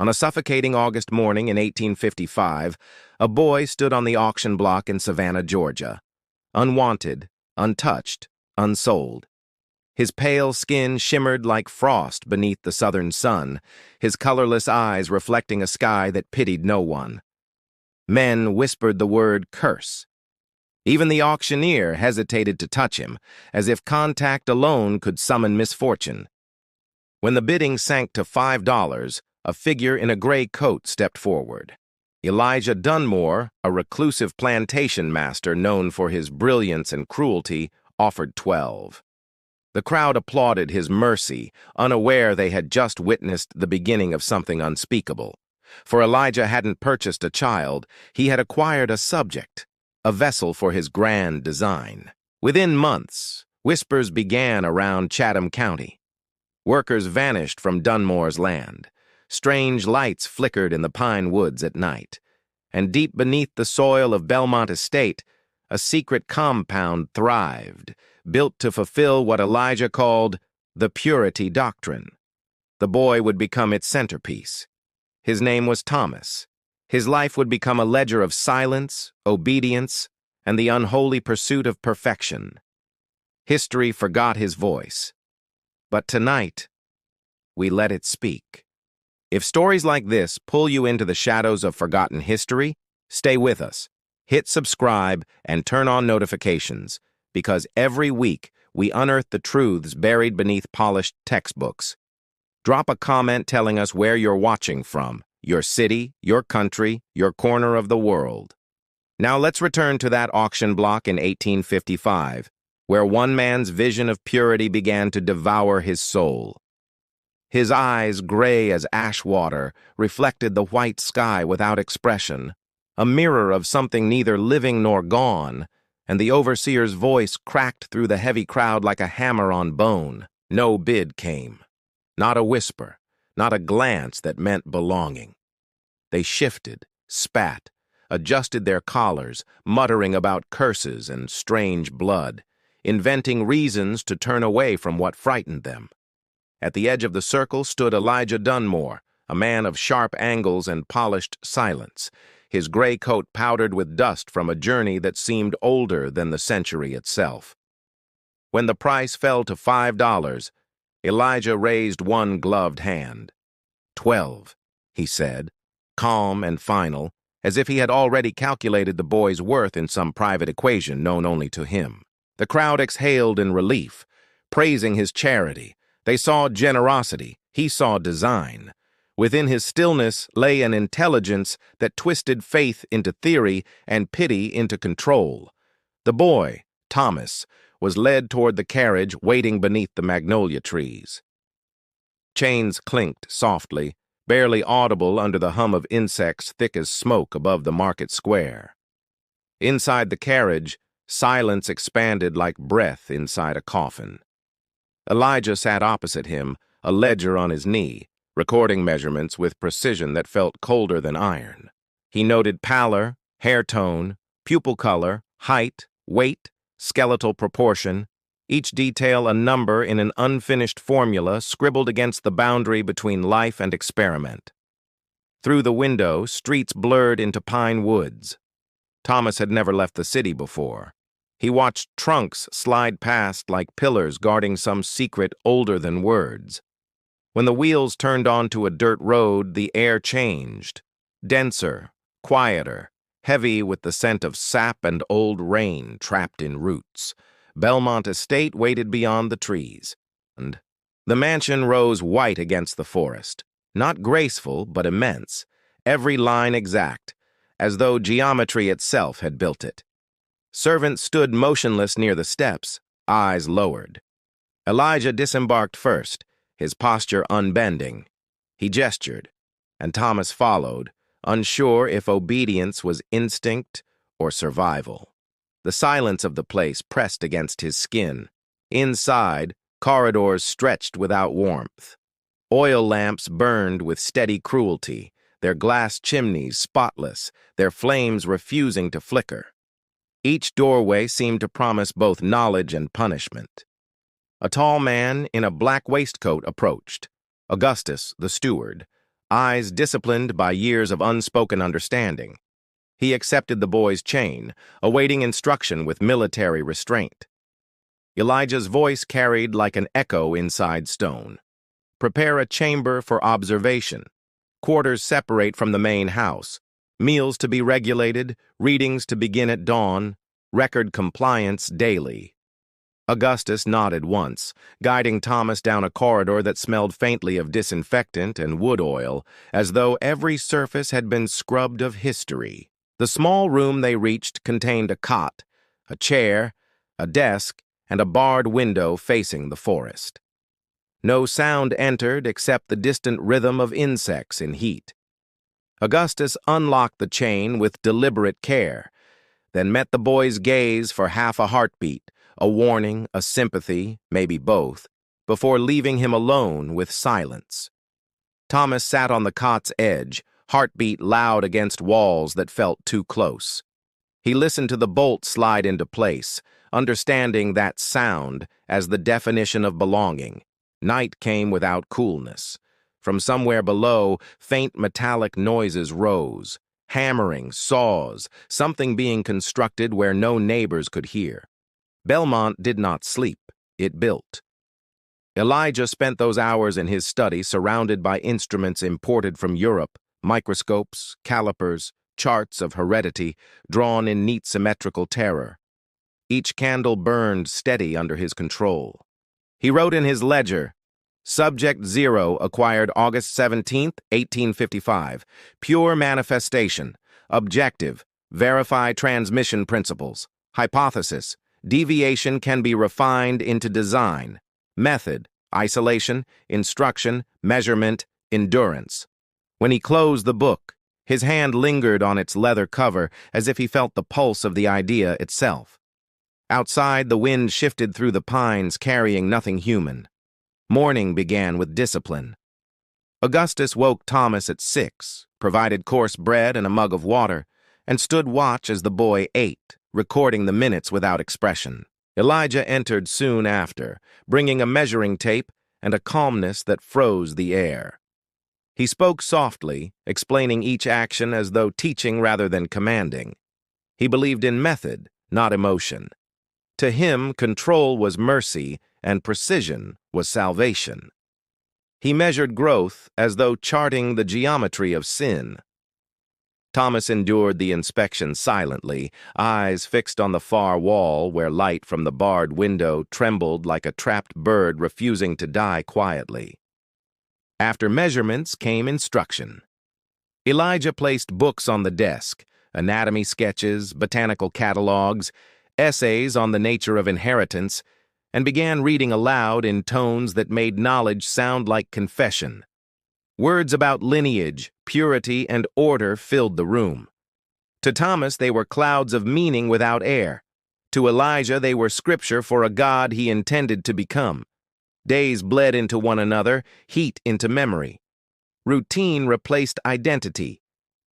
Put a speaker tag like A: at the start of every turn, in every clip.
A: On a suffocating August morning in 1855, a boy stood on the auction block in Savannah, Georgia. Unwanted, untouched, unsold. His pale skin shimmered like frost beneath the southern sun, his colorless eyes reflecting a sky that pitied no one. Men whispered the word curse. Even the auctioneer hesitated to touch him, as if contact alone could summon misfortune. When the bidding sank to $5, a figure in a gray coat stepped forward. Elijah Dunmore, a reclusive plantation master known for his brilliance and cruelty, offered $12. The crowd applauded his mercy, unaware they had just witnessed the beginning of something unspeakable. For Elijah hadn't purchased a child, he had acquired a subject, a vessel for his grand design. Within months, whispers began around Chatham County. Workers vanished from Dunmore's land. Strange lights flickered in the pine woods at night. And deep beneath the soil of Belmont Estate, a secret compound thrived, built to fulfill what Elijah called the purity doctrine. The boy would become its centerpiece. His name was Thomas. His life would become a ledger of silence, obedience, and the unholy pursuit of perfection. History forgot his voice. But tonight, we let it speak. If stories like this pull you into the shadows of forgotten history, stay with us. Hit subscribe and turn on notifications, because every week we unearth the truths buried beneath polished textbooks. Drop a comment telling us where you're watching from, your city, your country, your corner of the world. Now let's return to that auction block in 1855, where one man's vision of purity began to devour his soul. His eyes, gray as ash water, reflected the white sky without expression, a mirror of something neither living nor gone, and the overseer's voice cracked through the heavy crowd like a hammer on bone. No bid came. Not a whisper, not a glance that meant belonging. They shifted, spat, adjusted their collars, muttering about curses and strange blood, inventing reasons to turn away from what frightened them. At the edge of the circle stood Elijah Dunmore, a man of sharp angles and polished silence, his gray coat powdered with dust from a journey that seemed older than the century itself. When the price fell to $5, Elijah raised one gloved hand. "12," he said, calm and final, as if he had already calculated the boy's worth in some private equation known only to him. The crowd exhaled in relief, praising his charity. They saw generosity, he saw design. Within his stillness lay an intelligence that twisted faith into theory and pity into control. The boy, Thomas, was led toward the carriage waiting beneath the magnolia trees. Chains clinked softly, barely audible under the hum of insects thick as smoke above the market square. Inside the carriage, silence expanded like breath inside a coffin. Elijah sat opposite him, a ledger on his knee, recording measurements with precision that felt colder than iron. He noted pallor, hair tone, pupil color, height, weight, skeletal proportion, each detail a number in an unfinished formula scribbled against the boundary between life and experiment. Through the window, streets blurred into pine woods. Thomas had never left the city before. He watched trunks slide past like pillars guarding some secret older than words. When the wheels turned onto a dirt road, the air changed. Denser, quieter, heavy with the scent of sap and old rain trapped in roots. Belmont Estate waited beyond the trees. And the mansion rose white against the forest, not graceful but immense, every line exact, as though geometry itself had built it. Servants stood motionless near the steps, eyes lowered. Elijah disembarked first, his posture unbending. He gestured, and Thomas followed, unsure if obedience was instinct or survival. The silence of the place pressed against his skin. Inside, corridors stretched without warmth. Oil lamps burned with steady cruelty, their glass chimneys spotless, their flames refusing to flicker. Each doorway seemed to promise both knowledge and punishment. A tall man in a black waistcoat approached. Augustus, the steward, eyes disciplined by years of unspoken understanding. He accepted the boy's chain, awaiting instruction with military restraint. Elijah's voice carried like an echo inside stone. Prepare a chamber for observation. Quarters separate from the main house. Meals to be regulated, readings to begin at dawn, record compliance daily. Augustus nodded once, guiding Thomas down a corridor that smelled faintly of disinfectant and wood oil, as though every surface had been scrubbed of history. The small room they reached contained a cot, a chair, a desk, and a barred window facing the forest. No sound entered except the distant rhythm of insects in heat. Augustus unlocked the chain with deliberate care, then met the boy's gaze for half a heartbeat, a warning, a sympathy, maybe both, before leaving him alone with silence. Thomas sat on the cot's edge, heartbeat loud against walls that felt too close. He listened to the bolt slide into place, understanding that sound as the definition of belonging. Night came without coolness. From somewhere below, faint metallic noises rose. Hammering, saws, something being constructed where no neighbors could hear. Belmont did not sleep, it built. Elijah spent those hours in his study surrounded by instruments imported from Europe, microscopes, calipers, charts of heredity, drawn in neat symmetrical terror. Each candle burned steady under his control. He wrote in his ledger, Subject 0 acquired August 17, 1855. Pure manifestation. Objective. Verify transmission principles. Hypothesis. Deviation can be refined into design. Method. Isolation. Instruction. Measurement. Endurance. When he closed the book, his hand lingered on its leather cover as if he felt the pulse of the idea itself. Outside, the wind shifted through the pines, carrying nothing human. Morning began with discipline. Augustus woke Thomas at 6, provided coarse bread and a mug of water, and stood watch as the boy ate, recording the minutes without expression. Elijah entered soon after, bringing a measuring tape and a calmness that froze the air. He spoke softly, explaining each action as though teaching rather than commanding. He believed in method, not emotion. To him, control was mercy, and precision was salvation. He measured growth as though charting the geometry of sin. Thomas endured the inspection silently, eyes fixed on the far wall where light from the barred window trembled like a trapped bird refusing to die quietly. After measurements came instruction. Elijah placed books on the desk, anatomy sketches, botanical catalogs, essays on the nature of inheritance, and began reading aloud in tones that made knowledge sound like confession. Words about lineage, purity, and order filled the room. To Thomas, they were clouds of meaning without air. To Elijah, they were scripture for a God he intended to become. Days bled into one another, heat into memory. Routine replaced identity.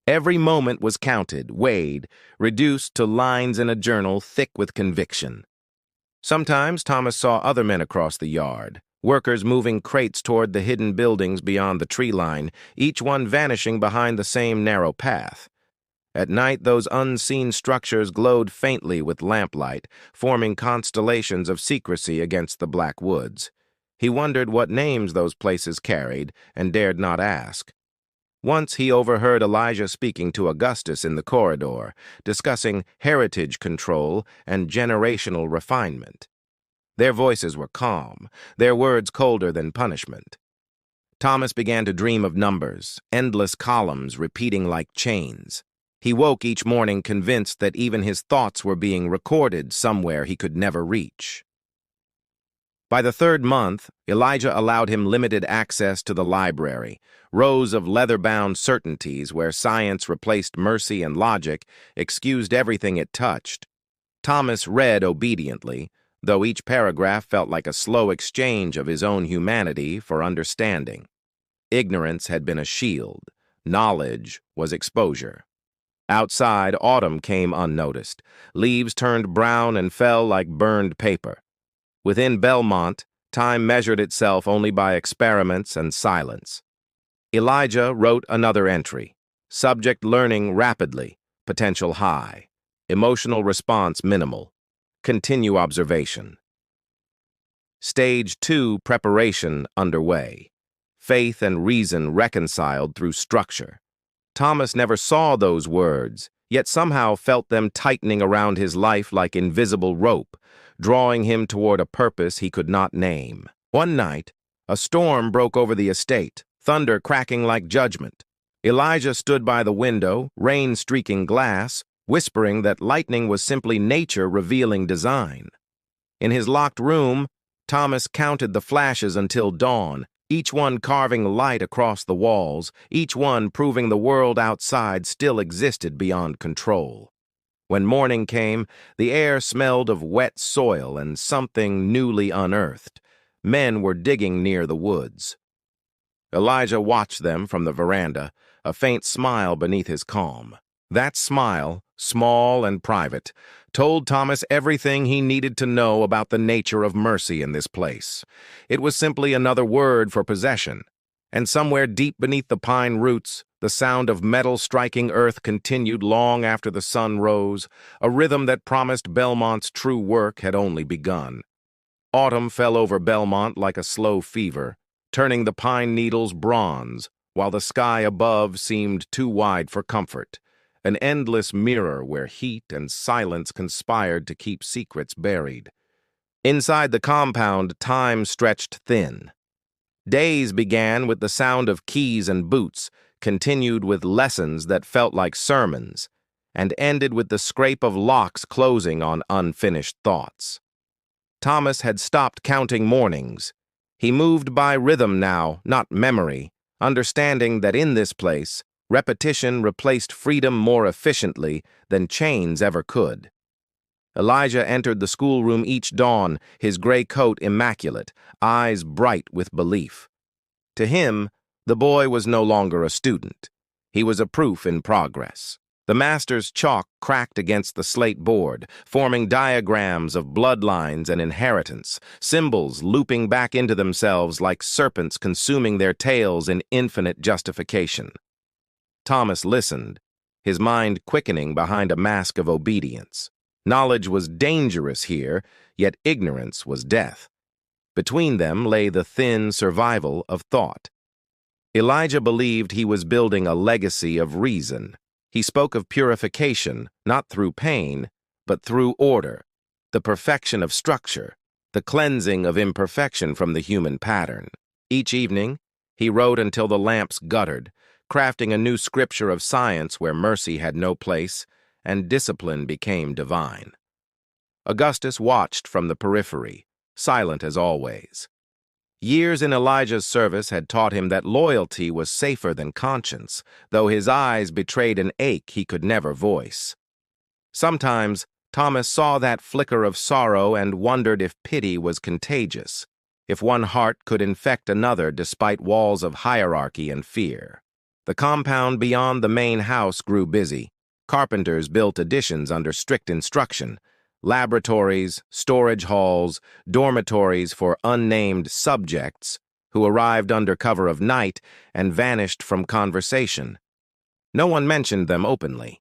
A: Every moment was counted, weighed, reduced to lines in a journal thick with conviction. Sometimes Thomas saw other men across the yard, workers moving crates toward the hidden buildings beyond the tree line, each one vanishing behind the same narrow path. At night, those unseen structures glowed faintly with lamplight, forming constellations of secrecy against the black woods. He wondered what names those places carried and dared not ask. Once he overheard Elijah speaking to Augustus in the corridor, discussing heritage control and generational refinement. Their voices were calm, their words colder than punishment. Thomas began to dream of numbers, endless columns repeating like chains. He woke each morning convinced that even his thoughts were being recorded somewhere he could never reach. By the 3rd month, Elijah allowed him limited access to the library, rows of leather-bound certainties where science replaced mercy and logic, excused everything it touched. Thomas read obediently, though each paragraph felt like a slow exchange of his own humanity for understanding. Ignorance had been a shield. Knowledge was exposure. Outside, autumn came unnoticed. Leaves turned brown and fell like burned paper. Within Belmont, time measured itself only by experiments and silence. Elijah wrote another entry. Subject learning rapidly, potential high. Emotional response minimal. Continue observation. Stage 2 preparation underway. Faith and reason reconciled through structure. Thomas never saw those words, yet somehow felt them tightening around his life like invisible rope, drawing him toward a purpose he could not name. One night, a storm broke over the estate, thunder cracking like judgment. Elijah stood by the window, rain streaking glass, whispering that lightning was simply nature revealing design. In his locked room, Thomas counted the flashes until dawn, each one carving light across the walls, each one proving the world outside still existed beyond control. When morning came, the air smelled of wet soil and something newly unearthed. Men were digging near the woods. Elijah watched them from the veranda, a faint smile beneath his calm. That smile, small and private, told Thomas everything he needed to know about the nature of mercy in this place. It was simply another word for possession, and somewhere deep beneath the pine roots, the sound of metal striking earth continued long after the sun rose, a rhythm that promised Belmont's true work had only begun. Autumn fell over Belmont like a slow fever, turning the pine needles bronze, while the sky above seemed too wide for comfort, an endless mirror where heat and silence conspired to keep secrets buried. Inside the compound, time stretched thin. Days began with the sound of keys and boots, continued with lessons that felt like sermons, and ended with the scrape of locks closing on unfinished thoughts. Thomas had stopped counting mornings. He moved by rhythm now, not memory, understanding that in this place, repetition replaced freedom more efficiently than chains ever could. Elijah entered the schoolroom each dawn, his gray coat immaculate, eyes bright with belief. To him, the boy was no longer a student. He was a proof in progress. The master's chalk cracked against the slate board, forming diagrams of bloodlines and inheritance, symbols looping back into themselves like serpents consuming their tails in infinite justification. Thomas listened, his mind quickening behind a mask of obedience. Knowledge was dangerous here, yet ignorance was death. Between them lay the thin survival of thought. Elijah believed he was building a legacy of reason. He spoke of purification, not through pain, but through order, the perfection of structure, the cleansing of imperfection from the human pattern. Each evening, he wrote until the lamps guttered, crafting a new scripture of science where mercy had no place and discipline became divine. Augustus watched from the periphery, silent as always. Years in Elijah's service had taught him that loyalty was safer than conscience, though his eyes betrayed an ache he could never voice. Sometimes, Thomas saw that flicker of sorrow and wondered if pity was contagious, if one heart could infect another despite walls of hierarchy and fear. The compound beyond the main house grew busy. Carpenters built additions under strict instruction, laboratories, storage halls, dormitories for unnamed subjects who arrived under cover of night and vanished from conversation. No one mentioned them openly.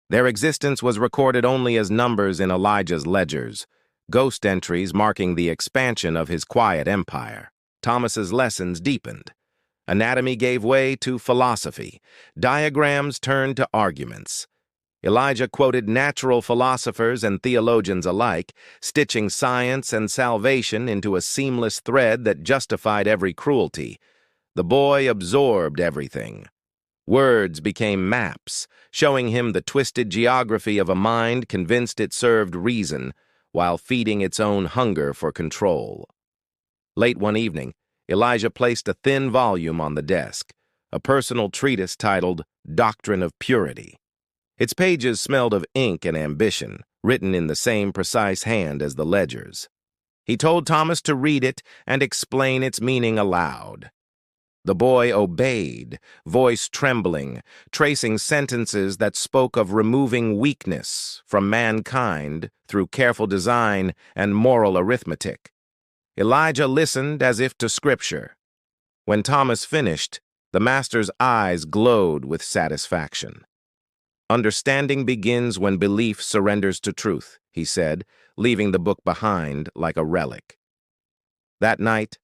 A: Their existence was recorded only as numbers in Elijah's ledgers, ghost entries marking the expansion of his quiet empire. Thomas's lessons deepened. Anatomy gave way to philosophy. Diagrams turned to arguments. Elijah quoted natural philosophers and theologians alike, stitching science and salvation into a seamless thread that justified every cruelty. The boy absorbed everything. Words became maps, showing him the twisted geography of a mind convinced it served reason, while feeding its own hunger for control. Late one evening, Elijah placed a thin volume on the desk, a personal treatise titled Doctrine of Purity. Its pages smelled of ink and ambition, written in the same precise hand as the ledgers. He told Thomas to read it and explain its meaning aloud. The boy obeyed, voice trembling, tracing sentences that spoke of removing weakness from mankind through careful design and moral arithmetic. Elijah listened as if to scripture. When Thomas finished, The master's eyes glowed with satisfaction. "Understanding begins when belief surrenders to truth," he said, leaving the book behind like a relic. That night,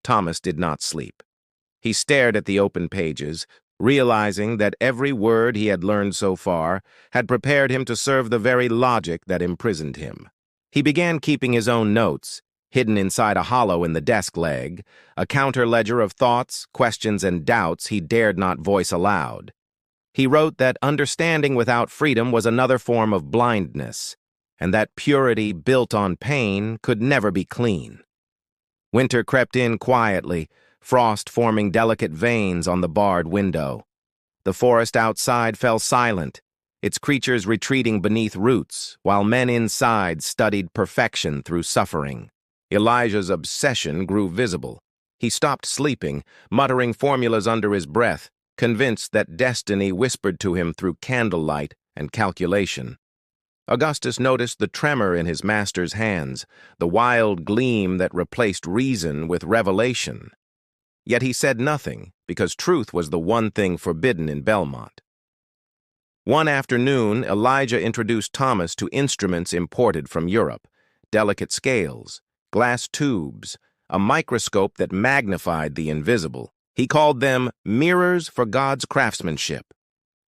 A: Thomas did not sleep. He stared at the open pages, realizing that every word he had learned so far had prepared him to serve the very logic that imprisoned him. He began keeping his own notes, hidden inside a hollow in the desk leg, a counter-ledger of thoughts, questions, and doubts he dared not voice aloud. He wrote that understanding without freedom was another form of blindness, and that purity built on pain could never be clean. Winter crept in quietly, frost forming delicate veins on the barred window. The forest outside fell silent, its creatures retreating beneath roots, while men inside studied perfection through suffering. Elijah's obsession grew visible. He stopped sleeping, muttering formulas under his breath, convinced that destiny whispered to him through candlelight and calculation. Augustus noticed the tremor in his master's hands, the wild gleam that replaced reason with revelation. Yet he said nothing, because truth was the one thing forbidden in Belmont. One afternoon, Elijah introduced Thomas to instruments imported from Europe, delicate scales, glass tubes, a microscope that magnified the invisible. He called them mirrors for God's craftsmanship.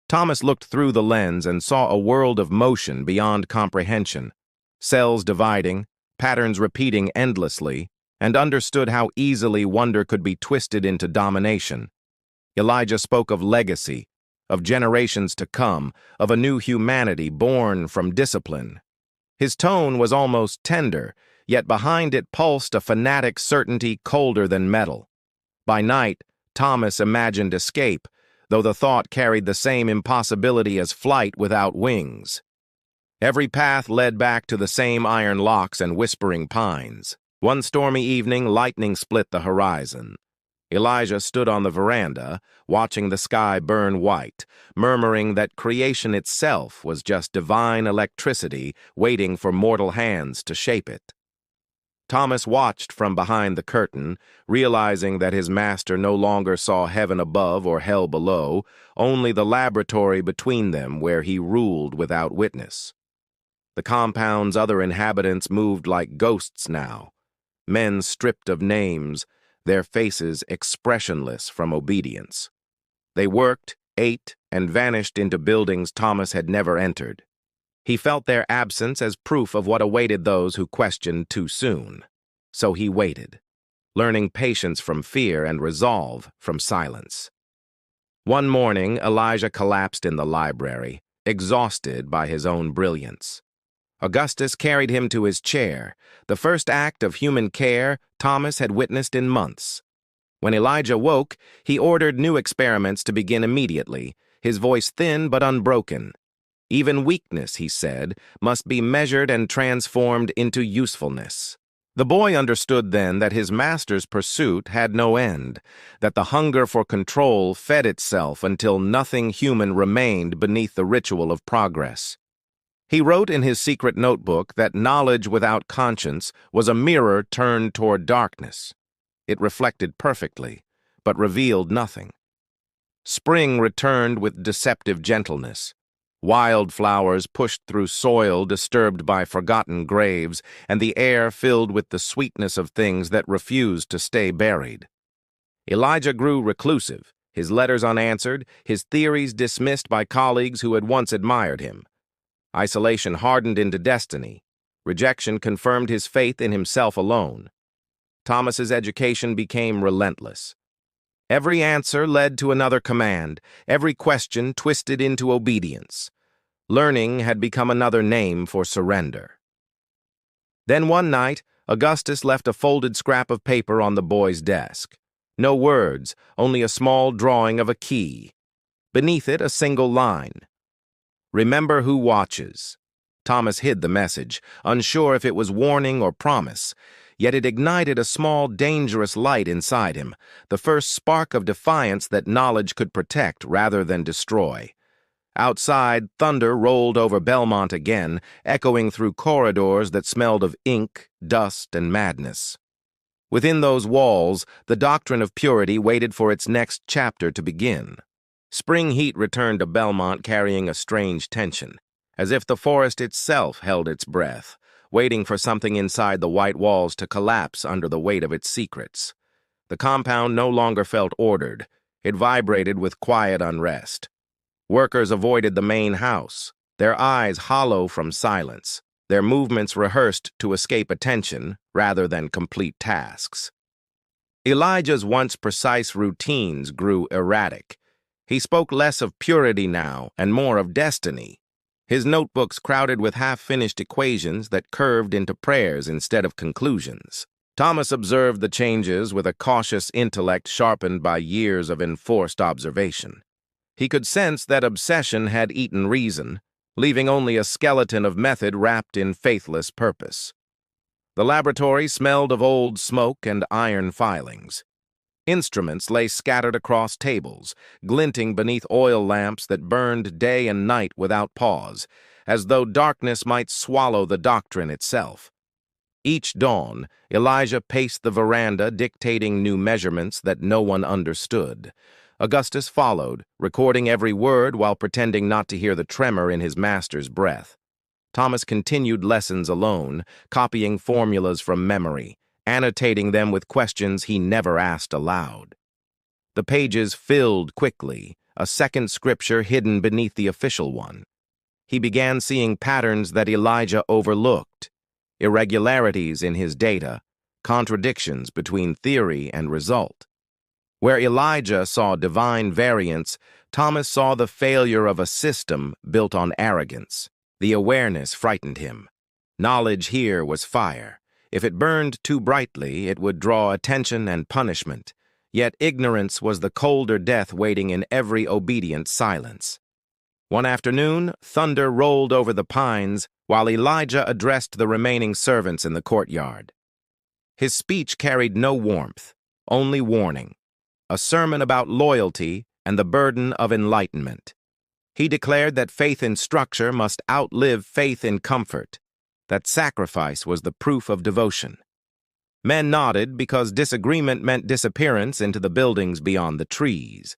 A: Thomas looked through the lens and saw a world of motion beyond comprehension, cells dividing, patterns repeating endlessly, and understood how easily wonder could be twisted into domination. Elijah spoke of legacy, of generations to come, of a new humanity born from discipline. His tone was almost tender, yet behind it pulsed a fanatic certainty colder than metal. By night, Thomas imagined escape, though the thought carried the same impossibility as flight without wings. Every path led back to the same iron locks and whispering pines. One stormy evening, lightning split the horizon. Elijah stood on the veranda, watching the sky burn white, murmuring that creation itself was just divine electricity waiting for mortal hands to shape it. Thomas watched from behind the curtain, realizing that his master no longer saw heaven above or hell below, only the laboratory between them where he ruled without witness. The compound's other inhabitants moved like ghosts now, men stripped of names, their faces expressionless from obedience. They worked, ate, and vanished into buildings Thomas had never entered. He felt their absence as proof of what awaited those who questioned too soon. So he waited, learning patience from fear and resolve from silence. One morning, Elijah collapsed in the library, exhausted by his own brilliance. Augustus carried him to his chair, the first act of human care Thomas had witnessed in months. When Elijah woke, he ordered new experiments to begin immediately, his voice thin but unbroken. Even weakness, he said, must be measured and transformed into usefulness. The boy understood then that his master's pursuit had no end, that the hunger for control fed itself until nothing human remained beneath the ritual of progress. He wrote in his secret notebook that knowledge without conscience was a mirror turned toward darkness. It reflected perfectly, but revealed nothing. Spring returned with deceptive gentleness. Wildflowers pushed through soil disturbed by forgotten graves, and the air filled with the sweetness of things that refused to stay buried. Elijah grew reclusive, his letters unanswered, his theories dismissed by colleagues who had once admired him. Isolation hardened into destiny. Rejection confirmed his faith in himself alone. Thomas's education became relentless. Every answer led to another command, every question twisted into obedience. Learning had become another name for surrender. Then one night, Augustus left a folded scrap of paper on the boy's desk. No words, only a small drawing of a key. Beneath it, a single line. "Remember who watches." Thomas hid the message, unsure if it was warning or promise. Yet it ignited a small, dangerous light inside him, the first spark of defiance that knowledge could protect rather than destroy. Outside, thunder rolled over Belmont again, echoing through corridors that smelled of ink, dust, and madness. Within those walls, the doctrine of purity waited for its next chapter to begin. Spring heat returned to Belmont carrying a strange tension, as if the forest itself held its breath, waiting for something inside the white walls to collapse under the weight of its secrets. The compound no longer felt ordered. It vibrated with quiet unrest. Workers avoided the main house, their eyes hollow from silence, their movements rehearsed to escape attention rather than complete tasks. Elijah's once precise routines grew erratic. He spoke less of purity now and more of destiny. His notebooks crowded with half-finished equations that curved into prayers instead of conclusions. Thomas observed the changes with a cautious intellect sharpened by years of enforced observation. He could sense that obsession had eaten reason, leaving only a skeleton of method wrapped in faithless purpose. The laboratory smelled of old smoke and iron filings. Instruments lay scattered across tables, glinting beneath oil lamps that burned day and night without pause, as though darkness might swallow the doctrine itself. Each dawn, Elijah paced the veranda, dictating new measurements that no one understood. Augustus followed, recording every word while pretending not to hear the tremor in his master's breath. Thomas continued lessons alone, copying formulas from memory, annotating them with questions he never asked aloud. The pages filled quickly, a second scripture hidden beneath the official one. He began seeing patterns that Elijah overlooked, irregularities in his data, contradictions between theory and result. Where Elijah saw divine variance, Thomas saw the failure of a system built on arrogance. The awareness frightened him. Knowledge here was fire. If it burned too brightly, it would draw attention and punishment. Yet ignorance was the colder death waiting in every obedient silence. One afternoon, thunder rolled over the pines while Elijah addressed the remaining servants in the courtyard. His speech carried no warmth, only warning, a sermon about loyalty and the burden of enlightenment. He declared that faith in structure must outlive faith in comfort, that sacrifice was the proof of devotion. Men nodded because disagreement meant disappearance into the buildings beyond the trees.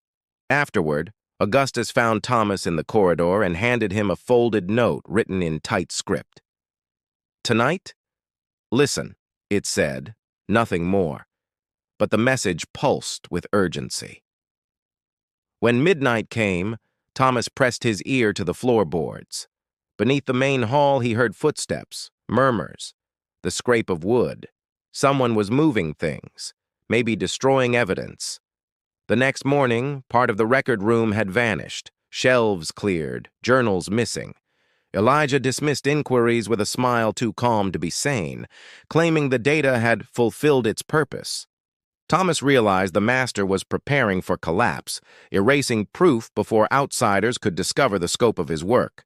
A: Afterward, Augustus found Thomas in the corridor and handed him a folded note written in tight script. "Tonight? Listen," it said, nothing more. But the message pulsed with urgency. When midnight came, Thomas pressed his ear to the floorboards. Beneath the main hall, he heard footsteps, murmurs, the scrape of wood. Someone was moving things, maybe destroying evidence. The next morning, part of the record room had vanished, shelves cleared, journals missing. Elijah dismissed inquiries with a smile too calm to be sane, claiming the data had fulfilled its purpose. Thomas realized the master was preparing for collapse, erasing proof before outsiders could discover the scope of his work.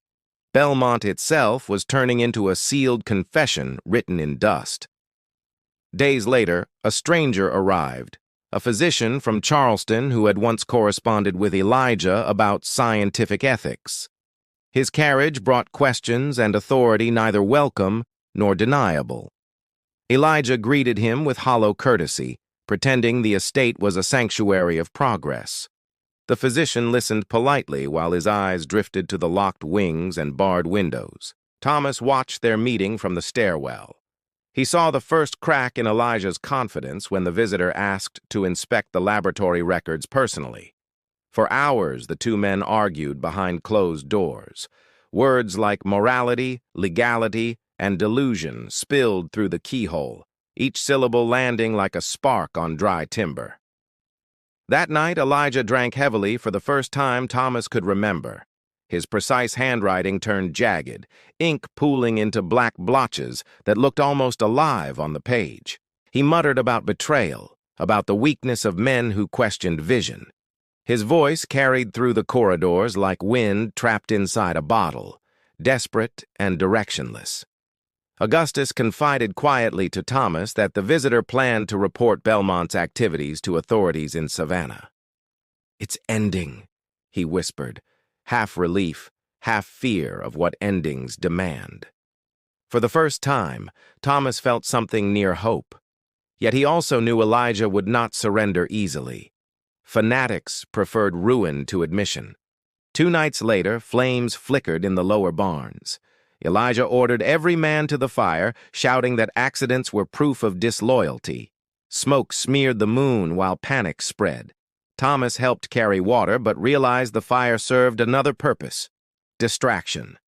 A: Belmont itself was turning into a sealed confession written in dust. Days later, a stranger arrived, a physician from Charleston who had once corresponded with Elijah about scientific ethics. His carriage brought questions and authority neither welcome nor deniable. Elijah greeted him with hollow courtesy, pretending the estate was a sanctuary of progress. The physician listened politely while his eyes drifted to the locked wings and barred windows. Thomas watched their meeting from the stairwell. He saw the first crack in Elijah's confidence when the visitor asked to inspect the laboratory records personally. For hours, the two men argued behind closed doors. Words like morality, legality, and delusion spilled through the keyhole, each syllable landing like a spark on dry timber. That night, Elijah drank heavily for the first time Thomas could remember. His precise handwriting turned jagged, ink pooling into black blotches that looked almost alive on the page. He muttered about betrayal, about the weakness of men who questioned vision. His voice carried through the corridors like wind trapped inside a bottle, desperate and directionless. Augustus confided quietly to Thomas that the visitor planned to report Belmont's activities to authorities in Savannah. "It's ending," he whispered, half relief, half fear of what endings demand. For the first time, Thomas felt something near hope. Yet he also knew Elijah would not surrender easily. Fanatics preferred ruin to admission. 2 nights later, flames flickered in the lower barns. Elijah ordered every man to the fire, shouting that accidents were proof of disloyalty. Smoke smeared the moon while panic spread. Thomas helped carry water, but realized the fire served another purpose: distraction.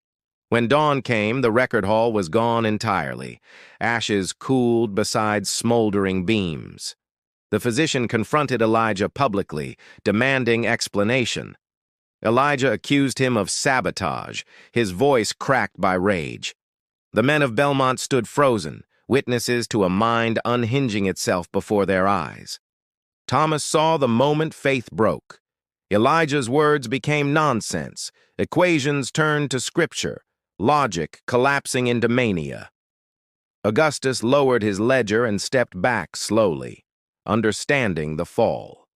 A: When dawn came, the record hall was gone entirely. Ashes cooled beside smoldering beams. The physician confronted Elijah publicly, demanding explanation. Elijah accused him of sabotage, his voice cracked by rage. The men of Belmont stood frozen, witnesses to a mind unhinging itself before their eyes. Thomas saw the moment faith broke. Elijah's words became nonsense, equations turned to scripture, logic collapsing into mania. Augustus lowered his ledger and stepped back slowly, understanding the fall.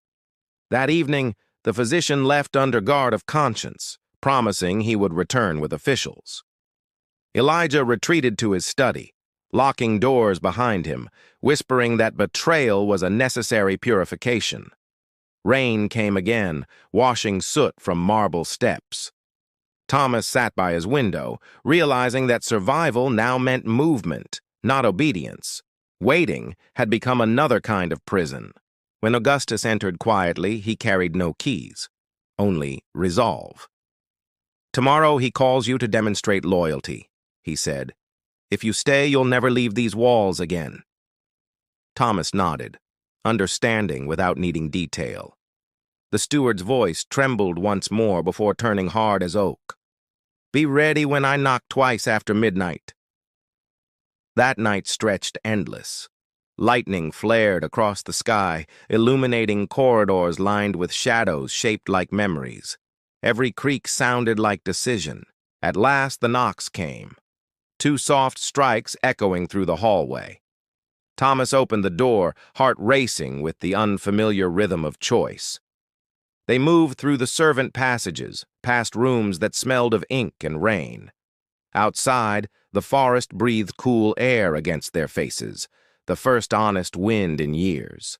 A: That evening, the physician left under guard of conscience, promising he would return with officials. Elijah retreated to his study, locking doors behind him, whispering that betrayal was a necessary purification. Rain came again, washing soot from marble steps. Thomas sat by his window, realizing that survival now meant movement, not obedience. Waiting had become another kind of prison. When Augustus entered quietly, he carried no keys, only resolve. "Tomorrow he calls you to demonstrate loyalty," he said. "If you stay, you'll never leave these walls again." Thomas nodded, understanding without needing detail. The steward's voice trembled once more before turning hard as oak. "Be ready when I knock twice after midnight." That night stretched endless. Lightning flared across the sky, illuminating corridors lined with shadows shaped like memories. Every creak sounded like decision. At last the knocks came. 2 soft strikes echoing through the hallway. Thomas opened the door, heart racing with the unfamiliar rhythm of choice. They moved through the servant passages, past rooms that smelled of ink and rain. Outside, the forest breathed cool air against their faces, the first honest wind in years.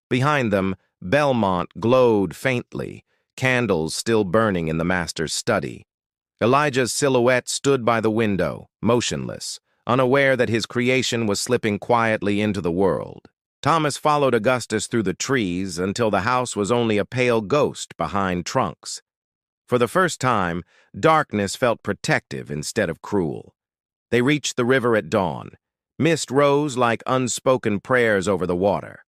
A: Behind them, Belmont glowed faintly, candles still burning in the master's study. Elijah's silhouette stood by the window, motionless, unaware that his creation was slipping quietly into the world. Thomas followed Augustus through the trees until the house was only a pale ghost behind trunks. For the first time, darkness felt protective instead of cruel. They reached the river at dawn. Mist rose like unspoken prayers over the water.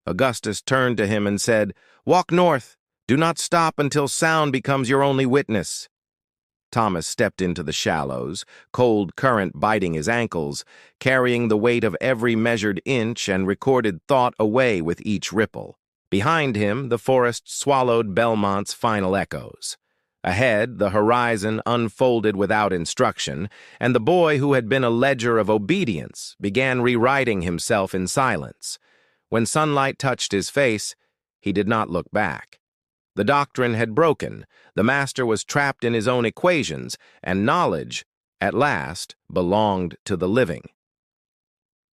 A: Augustus turned to him and said, "Walk north. Do not stop until sound becomes your only witness." Thomas stepped into the shallows, cold current biting his ankles, carrying the weight of every measured inch and recorded thought away with each ripple. Behind him, the forest swallowed Belmont's final echoes. Ahead, the horizon unfolded without instruction, and the boy who had been a ledger of obedience began rewriting himself in silence. When sunlight touched his face, he did not look back. The doctrine had broken, the master was trapped in his own equations, and knowledge, at last, belonged to the living.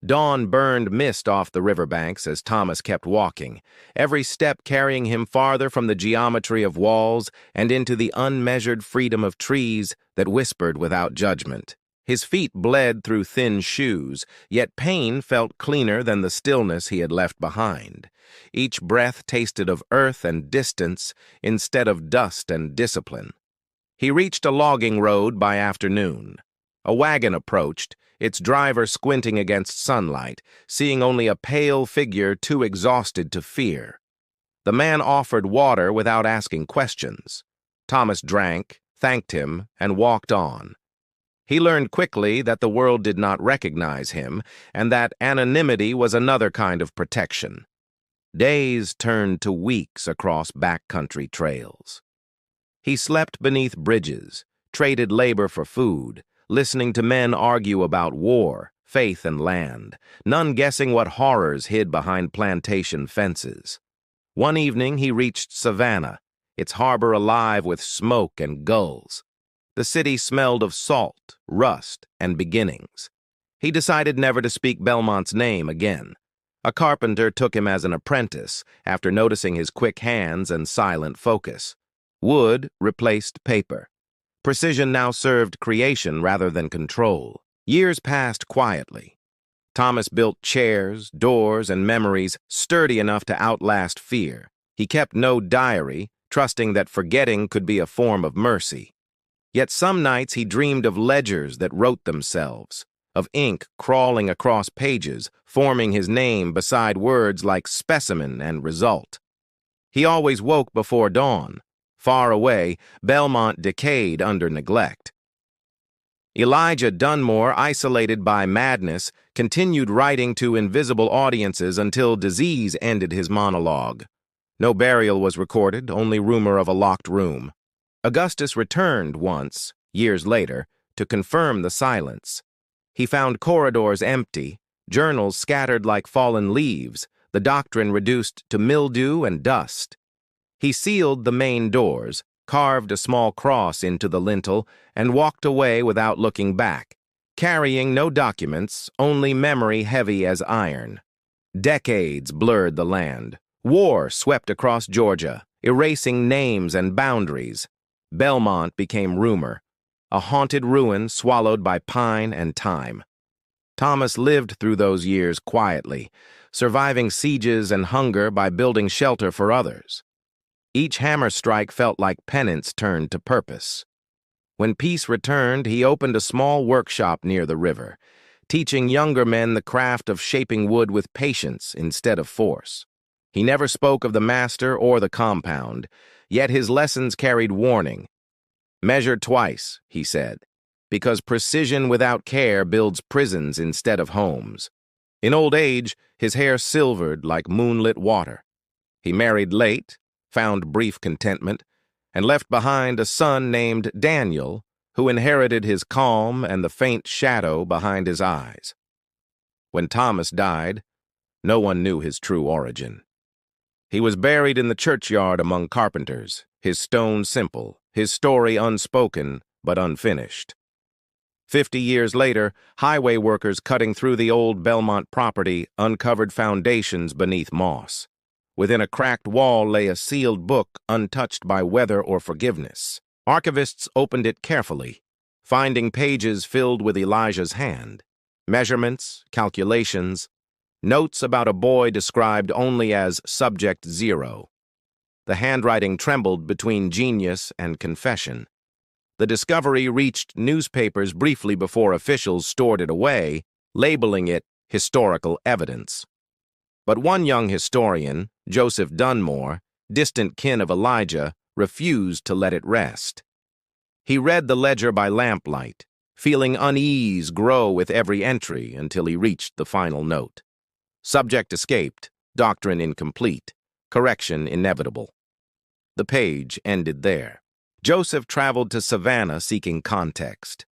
A: Dawn burned mist off the riverbanks as Thomas kept walking, every step carrying him farther from the geometry of walls and into the unmeasured freedom of trees that whispered without judgment. His feet bled through thin shoes, yet pain felt cleaner than the stillness he had left behind. Each breath tasted of earth and distance instead of dust and discipline. He reached a logging road by afternoon. A wagon approached, its driver squinting against sunlight, seeing only a pale figure too exhausted to fear. The man offered water without asking questions. Thomas drank, thanked him, and walked on. He learned quickly that the world did not recognize him, and that anonymity was another kind of protection. Days turned to weeks across backcountry trails. He slept beneath bridges, traded labor for food, listening to men argue about war, faith, and land, none guessing what horrors hid behind plantation fences. One evening he reached Savannah, its harbor alive with smoke and gulls. The city smelled of salt, rust, and beginnings. He decided never to speak Belmont's name again. A carpenter took him as an apprentice after noticing his quick hands and silent focus. Wood replaced paper. Precision now served creation rather than control. Years passed quietly. Thomas built chairs, doors, and memories sturdy enough to outlast fear. He kept no diary, trusting that forgetting could be a form of mercy. Yet some nights he dreamed of ledgers that wrote themselves, of ink crawling across pages, forming his name beside words like specimen and result. He always woke before dawn. Far away, Belmont decayed under neglect. Elijah Dunmore, isolated by madness, continued writing to invisible audiences until disease ended his monologue. No burial was recorded, only rumor of a locked room. Augustus returned once, years later, to confirm the silence. He found corridors empty, journals scattered like fallen leaves, the doctrine reduced to mildew and dust. He sealed the main doors, carved a small cross into the lintel, and walked away without looking back, carrying no documents, only memory heavy as iron. Decades blurred the land. War swept across Georgia, erasing names and boundaries. Belmont became rumor, a haunted ruin swallowed by pine and time. Thomas lived through those years quietly, surviving sieges and hunger by building shelter for others. Each hammer strike felt like penance turned to purpose. When peace returned, he opened a small workshop near the river, teaching younger men the craft of shaping wood with patience instead of force. He never spoke of the master or the compound, yet his lessons carried warning. "Measure twice," he said, because precision without care builds prisons instead of homes. In old age, his hair silvered like moonlit water. He married late, found brief contentment, and left behind a son named Daniel, who inherited his calm and the faint shadow behind his eyes. When Thomas died, no one knew his true origin. He was buried in the churchyard among carpenters, his stone simple, his story unspoken but unfinished. 50 years later, highway workers cutting through the old Belmont property uncovered foundations beneath moss. Within a cracked wall lay a sealed book untouched by weather or forgiveness. Archivists opened it carefully, finding pages filled with Elijah's hand. Measurements, calculations, notes about a boy described only as Subject 0. The handwriting trembled between genius and confession. The discovery reached newspapers briefly before officials stored it away, labeling it historical evidence. But one young historian, Joseph Dunmore, distant kin of Elijah, refused to let it rest. He read the ledger by lamplight, feeling unease grow with every entry until he reached the final note. Subject escaped, doctrine incomplete, correction inevitable. The page ended there. Joseph traveled to Savannah seeking context.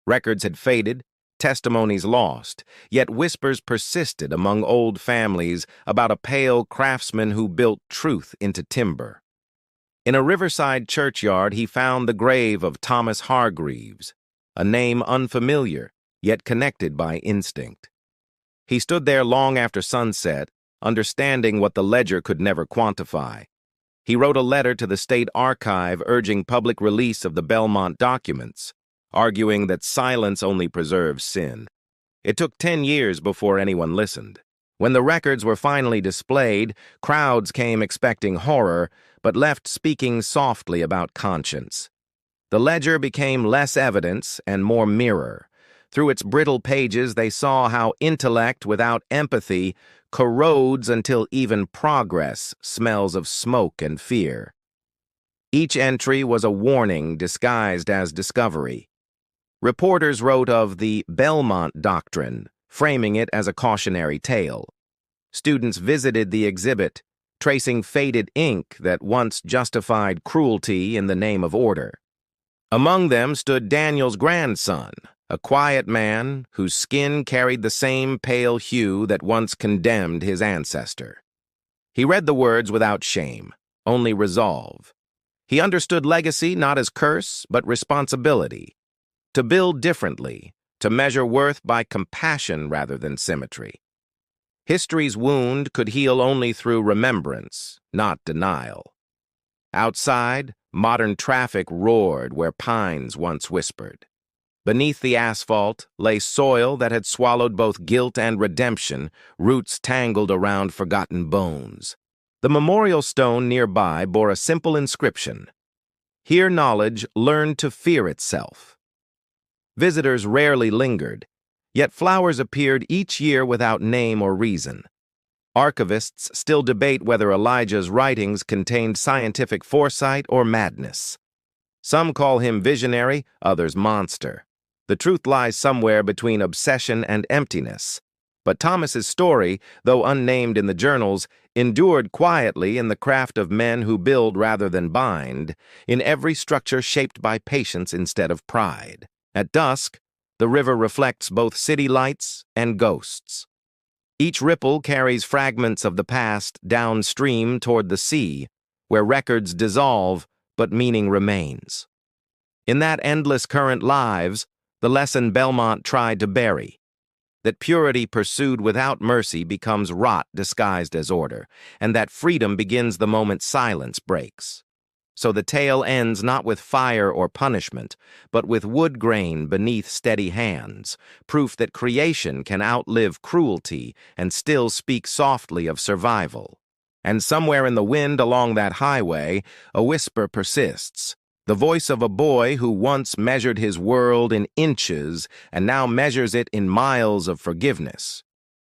A: Records had faded, testimonies lost, yet whispers persisted among old families about a pale craftsman who built truth into timber. In a riverside churchyard, he found the grave of Thomas Hargreaves, a name unfamiliar, yet connected by instinct. He stood there long after sunset, understanding what the ledger could never quantify. He wrote a letter to the state archive urging public release of the Belmont documents, arguing that silence only preserves sin. It took 10 years before anyone listened. When the records were finally displayed, crowds came expecting horror, but left speaking softly about conscience. The ledger became less evidence and more mirror. Through its brittle pages, they saw how intellect without empathy corrodes until even progress smells of smoke and fear. Each entry was a warning disguised as discovery. Reporters wrote of the Belmont doctrine, framing it as a cautionary tale. Students visited the exhibit, tracing faded ink that once justified cruelty in the name of order. Among them stood Daniel's grandson, a quiet man whose skin carried the same pale hue that once condemned his ancestor. He read the words without shame, only resolve. He understood legacy not as curse, but responsibility. To build differently, to measure worth by compassion rather than symmetry. History's wound could heal only through remembrance, not denial. Outside, modern traffic roared where pines once whispered. Beneath the asphalt lay soil that had swallowed both guilt and redemption, roots tangled around forgotten bones. The memorial stone nearby bore a simple inscription: "Here knowledge learned to fear itself." Visitors rarely lingered, yet flowers appeared each year without name or reason. Archivists still debate whether Elijah's writings contained scientific foresight or madness. Some call him visionary, others monster. The truth lies somewhere between obsession and emptiness. But Thomas's story, though unnamed in the journals, endured quietly in the craft of men who build rather than bind, in every structure shaped by patience instead of pride. At dusk, the river reflects both city lights and ghosts. Each ripple carries fragments of the past downstream toward the sea, where records dissolve but meaning remains. In that endless current lives the lesson Belmont tried to bury: that purity pursued without mercy becomes rot disguised as order, and that freedom begins the moment silence breaks. So the tale ends not with fire or punishment, but with wood grain beneath steady hands, proof that creation can outlive cruelty and still speak softly of survival. And somewhere in the wind along that highway, a whisper persists, the voice of a boy who once measured his world in inches and now measures it in miles of forgiveness.